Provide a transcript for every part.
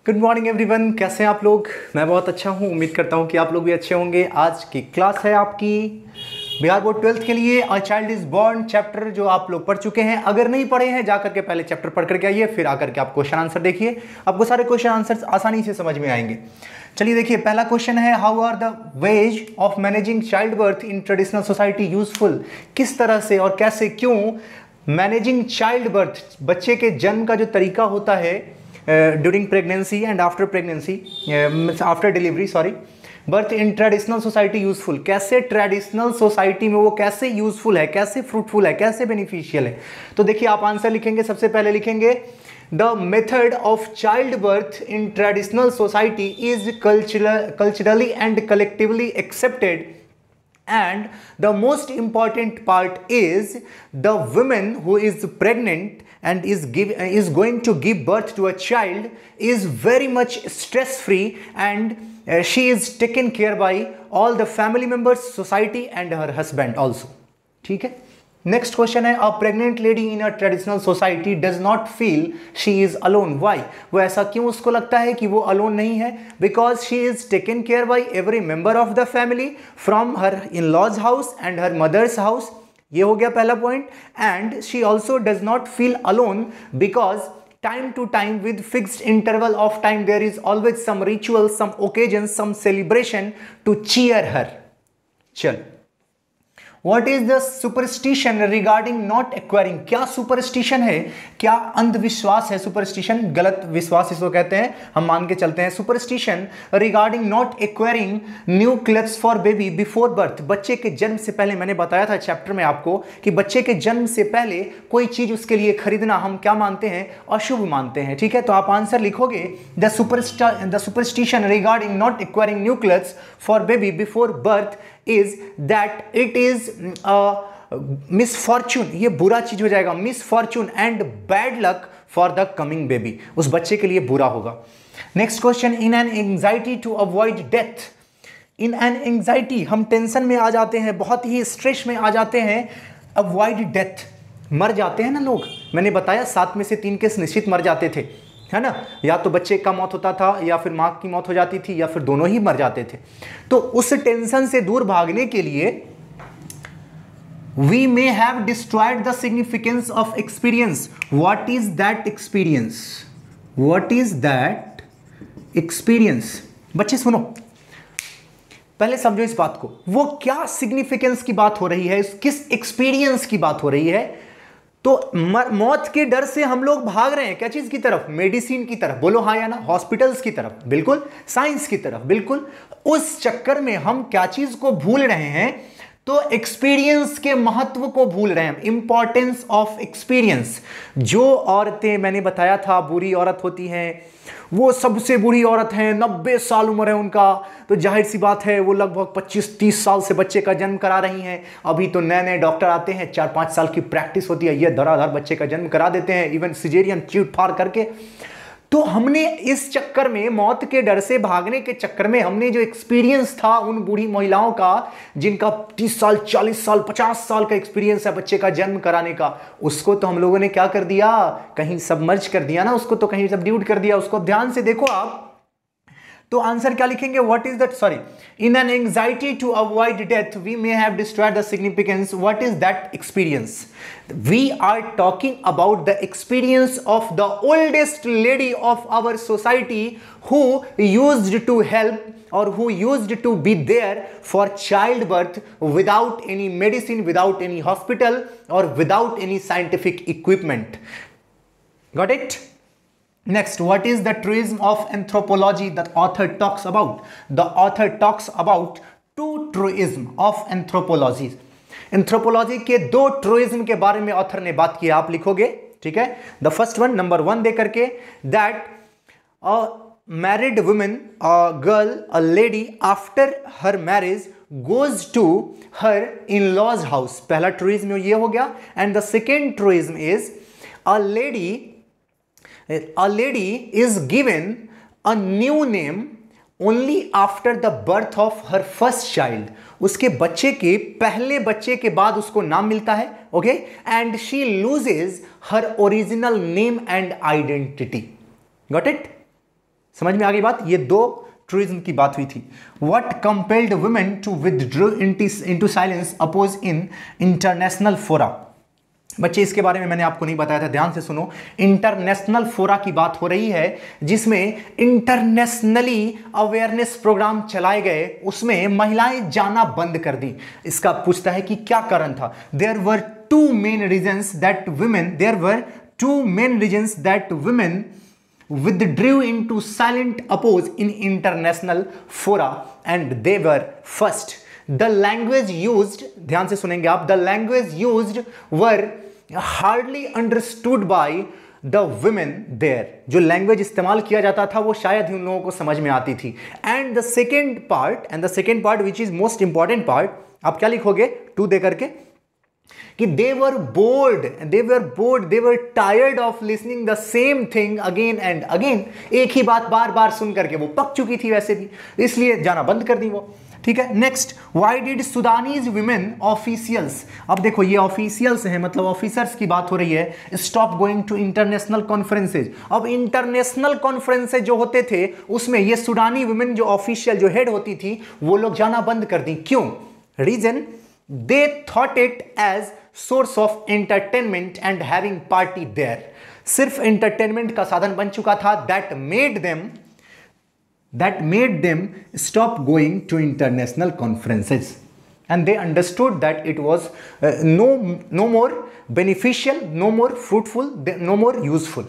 Good morning everyone, कैसे हैं आप लोग। मैं बहुत अच्छा हूं, उम्मीद करता हूं कि आप लोग भी अच्छे होंगे। आज की क्लास है आपकी बिहार बोर्ड 12th के लिए a child is born chapter, जो आप लोग पढ़ चुके हैं। अगर नहीं पढ़े हैं, जा करके पहले चैप्टर पढ़ करके आइए, फिर आकर के आप क्वेश्चन आंसर देखिए, आपको सारे क्वेश्चन आंसर आसानी से समझ में आएंगे। चलिए देखिए, पहला क्वेश्चन है, how are the ways of managing child birth in traditional society useful. किस तरह से और कैसे, क्यों मैनेजिंग चाइल्ड बर्थ, बच्चे के जन्म का जो तरीका होता है during pregnancy and after pregnancy, after delivery sorry, birth in traditional society useful. कैसे ट्रेडिशनल सोसाइटी में वो कैसे यूजफुल है, कैसे फ्रूटफुल है, कैसे बेनिफिशियल है। तो देखिए, आप आंसर लिखेंगे, सबसे पहले लिखेंगे the method of child birth in traditional society is culturally and collectively accepted, and the most important part is the woman who is pregnant and is going to give birth to a child is very much stress free, and she is taken care by all the family members, society and her husband also. ठीक है। Next question है, a pregnant lady in a traditional society does not feel she is alone. Why, वो ऐसा क्यों उसको लगता है कि वो अलोन नहीं है। Because she is taken care by every member of the family from her in law's house and her mother's house. ये हो गया पहला point. And she also does not feel alone because time to time with fixed interval of time there is always some ritual, some occasion, some celebration to cheer her. चल, What is the superstition regarding not acquiring? क्या superstition है, क्या अंधविश्वास है। Superstition गलत विश्वास इसको कहते हैं, हम मान के चलते हैं। Superstition regarding not acquiring new clothes for baby before birth. बच्चे के जन्म से पहले, मैंने बताया था चैप्टर में आपको कि बच्चे के जन्म से पहले कोई चीज उसके लिए खरीदना हम क्या मानते हैं, अशुभ मानते हैं। ठीक है, तो आप आंसर लिखोगे the superstition regarding not acquiring new clothes for baby before birth is that it is misfortune, ये बुरा चीज हो जाएगा, misfortune and bad luck for the coming baby, उस बच्चे के लिए बुरा होगा। Next question, in an anxiety to avoid death, in an anxiety हम टेंशन में आ जाते हैं, बहुत ही स्ट्रेस में आ जाते हैं, avoid death मर जाते हैं ना लोग। मैंने बताया 7 में से 3 केस निश्चित मर जाते थे, है ना। या तो बच्चे का मौत होता था, या फिर मां की मौत हो जाती थी, या फिर दोनों ही मर जाते थे। तो उस टेंशन से दूर भागने के लिए we may have destroyed the significance of experience. What is that experience, what is that experience. बच्चे सुनो, पहले समझो इस बात को, वो क्या सिग्निफिकेंस की बात हो रही है, किस एक्सपीरियंस की बात हो रही है। तो मौत के डर से हम लोग भाग रहे हैं, क्या चीज की तरफ, मेडिसिन की तरफ, बोलो हाँ या ना, हॉस्पिटल्स की तरफ, बिल्कुल, साइंस की तरफ, बिल्कुल। उस चक्कर में हम क्या चीज को भूल रहे हैं, तो एक्सपीरियंस के महत्व को भूल रहे हैं, इंपॉर्टेंस ऑफ एक्सपीरियंस। जो औरतें मैंने बताया था बुरी औरत होती हैं, वो सबसे बुरी औरत है, 90 साल उम्र है उनका, तो जाहिर सी बात है वो लगभग 25-30 साल से बच्चे का जन्म करा रही हैं। अभी तो नए नए डॉक्टर आते हैं, 4-5 साल की प्रैक्टिस होती है, ये धड़ाधड़ बच्चे का जन्म करा देते हैं, इवन सिजेरियन चीट फाड़ करके। तो हमने इस चक्कर में, मौत के डर से भागने के चक्कर में, हमने जो एक्सपीरियंस था उन बूढ़ी महिलाओं का जिनका 30 साल 40 साल 50 साल का एक्सपीरियंस है बच्चे का जन्म कराने का, उसको तो हम लोगों ने क्या कर दिया, कहीं सबमर्ज कर दिया ना, उसको तो कहीं सबड्यूट कर दिया। उसको ध्यान से देखो आप, तो आंसर क्या लिखेंगे, what is that, sorry, in an anxiety to avoid death we may have destroyed the significance. What is that experience, we are talking about the experience of the oldest lady of our society who used to help or who used to be there for childbirth without any medicine, without any hospital or without any scientific equipment. Got it? Next, what is the truism of anthropology that author talks about? The author talks about 2 truism of anthropology. Anthropology के 2 truism के बारे में author ने बात की, आप लिखोगे, ठीक है। The first one, number 1 दे करके, that a married woman, a girl, a lady after her marriage goes to her in-laws house. पहला truism ये हो गया। And the second truism is a lady is given a new name only after the birth of her first child. उसके बच्चे के पहले बच्चे के बाद उसको नाम मिलता है, okay, and she loses her original name and identity. Got it? समझ में आ गई बात? ये दो ट्रूइज्म की बात हुई थी। What compelled women to withdraw into silence oppose in international fora. बच्चे इसके बारे में मैंने आपको नहीं बताया था, ध्यान से सुनो। इंटरनेशनल फोरा की बात हो रही है जिसमें इंटरनेशनली अवेयरनेस प्रोग्राम चलाए गए, उसमें महिलाएं जाना बंद कर दी। इसका पूछता है कि क्या कारण था। There were two main reasons that women withdrew into silent oppose in international fora, and they were first, the language used, ध्यान से सुनेंगे आप, the language used were hardly understood by the women there। जो language इस्तेमाल किया जाता था वो शायद ही उन लोगों को समझ में आती थी। And the second part which is most important part, आप क्या लिखोगे 2 दे करके, कि they were tired of listening the same thing again and again। एक ही बात बार बार सुन करके वो पक चुकी थी वैसे भी, इसलिए जाना बंद कर दी वो। ठीक है, next, why did Sudanese women officials, अब देखो ये ऑफिशियल्स हैं, मतलब ऑफिसर्स की बात हो रही है, stop going to international conferences. अब इंटरनेशनल कॉन्फ्रेंसेज जो होते थे उसमें ये सुडानी वुमेन जो ऑफिशियल जो हेड होती थी वो लोग जाना बंद कर दी। क्यों? Reason, they thought it as source of entertainment and having party there। सिर्फ एंटरटेनमेंट का साधन बन चुका था। that made them stop going to international conferences, and they understood that it was no more beneficial, no more fruitful, no more useful।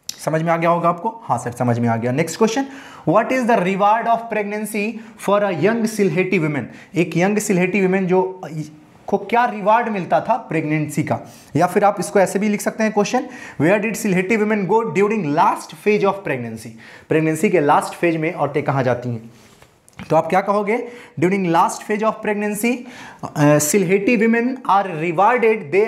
समझ में आ गया होगा आपको? हाँ सर समझ में आ गया। Next question, what is the reward of pregnancy for a young Sylheti women. एक यंग सिलहेटी वुमेन जो को क्या रिवार्ड मिलता था प्रेगनेंसी का, या फिर आप इसको ऐसे भी लिख सकते हैं question, where did Sylheti women go during last phase of pregnancy. Pregnancy के लास्ट फेज में औरतें कहाँ जाती हैं? तो आप क्या कहोगे? During last phase of pregnancy Sylheti women are rewarded, they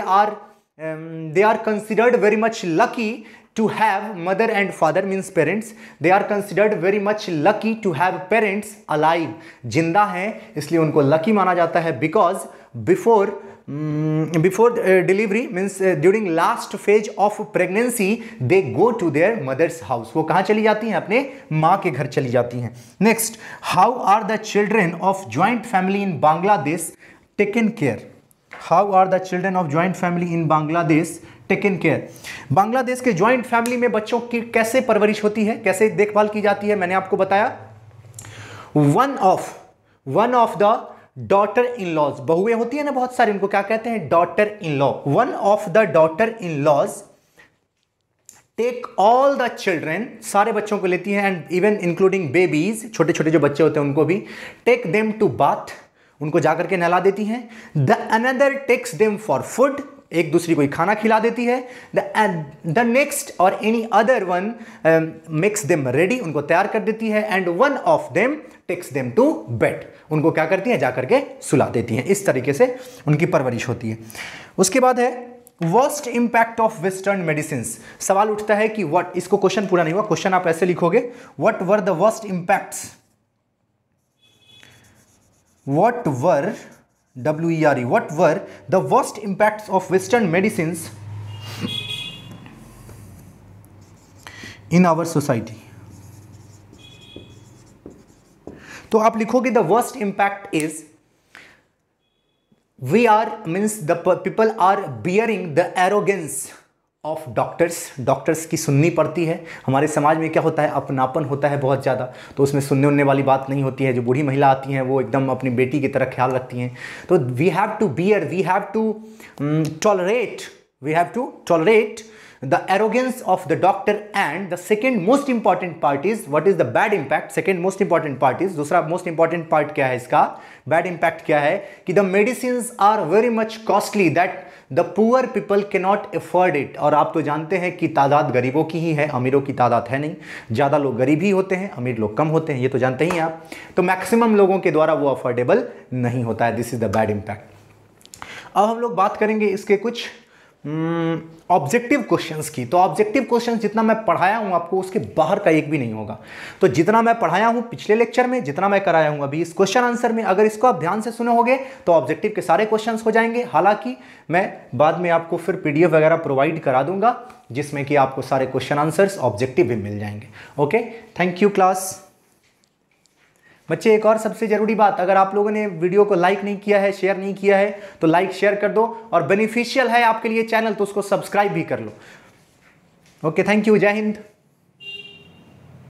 are considered very much lucky to have mother and father, means parents, they are considered very much lucky to have parents alive, जिंदा हैं इसलिए उनको lucky माना जाता है। because before delivery, means during last phase of pregnancy they go to their mother's house। वो कहाँ चली जाती हैं? अपने माँ के घर चली जाती हैं। next, how are the children of joint family in Bangladesh taken care? how are the children of joint family in Bangladesh taken care. Bangladesh के ज्वाइंट फैमिली में बच्चों की कैसे परवरिश होती है, कैसे देखभाल की जाती है, मैंने आपको बताया। One of the daughter in laws, बहुएं होती है ना बहुत सारी, उनको क्या कहते हैं? Daughter in law. One of the daughter in laws take all the children, सारे बच्चों को लेती है, एंड इवन इंक्लूडिंग बेबीज, छोटे छोटे जो बच्चे होते हैं उनको भी, टेक देम टू बाथ, उनको जाकर के नहला देती हैं। The another takes them for food, एक दूसरी को खाना खिला देती है। The next or any other one makes them ready, उनको तैयार कर देती है। And one of them takes them to bed, उनको क्या करती है? जाकर के सुला देती हैं। इस तरीके से उनकी परवरिश होती है। उसके बाद है worst impact of western medicine. सवाल उठता है कि व्हाट, इसको क्वेश्चन पूरा नहीं हुआ, क्वेश्चन आप ऐसे लिखोगे, what were the worst impacts, what were the worst impacts of Western medicines in our society? तो आप लिखोगे the worst impact is the people are bearing the arrogance of doctors की सुननी पड़ती है। हमारे समाज में क्या होता है? अपनापन होता है बहुत ज़्यादा, तो उसमें सुनने उनने वाली बात नहीं होती है। जो बूढ़ी महिला आती हैं वो एकदम अपनी बेटी की तरह ख्याल रखती हैं। तो we have to tolerate the arrogance of the doctor। and the second most important part is what is the bad impact। second most important part is, दूसरा most important part क्या है इसका? bad impact क्या है कि the medicines are very much costly that the poor people cannot afford it। और आप तो जानते हैं कि तादाद गरीबों की ही है, अमीरों की तादाद है नहीं। ज़्यादा लोग गरीब ही होते हैं, अमीर लोग कम होते हैं, ये तो जानते ही हैं आप। तो मैक्सिमम लोगों के द्वारा वो अफोर्डेबल नहीं होता है। This is the bad impact. अब हम लोग बात करेंगे इसके कुछ ऑब्जेक्टिव क्वेश्चंस की। तो ऑब्जेक्टिव क्वेश्चंस जितना मैं पढ़ाया हूं आपको उसके बाहर का एक भी नहीं होगा। तो जितना मैं पढ़ाया हूं पिछले लेक्चर में, जितना मैं कराया हूं अभी इस क्वेश्चन आंसर में, अगर इसको आप ध्यान से सुने होगे तो ऑब्जेक्टिव के सारे क्वेश्चंस हो जाएंगे। हालांकि मैं बाद में आपको फिर पीडीएफ वगैरह प्रोवाइड करा दूंगा जिसमें कि आपको सारे क्वेश्चन आंसर्स ऑब्जेक्टिव भी मिल जाएंगे। Okay, thank you class. बच्चे एक और सबसे जरूरी बात, अगर आप लोगों ने वीडियो को लाइक नहीं किया है, शेयर नहीं किया है तो लाइक शेयर कर दो, और बेनिफिशियल है आपके लिए चैनल तो उसको सब्सक्राइब भी कर लो। ओके, थैंक यू, जय हिंद।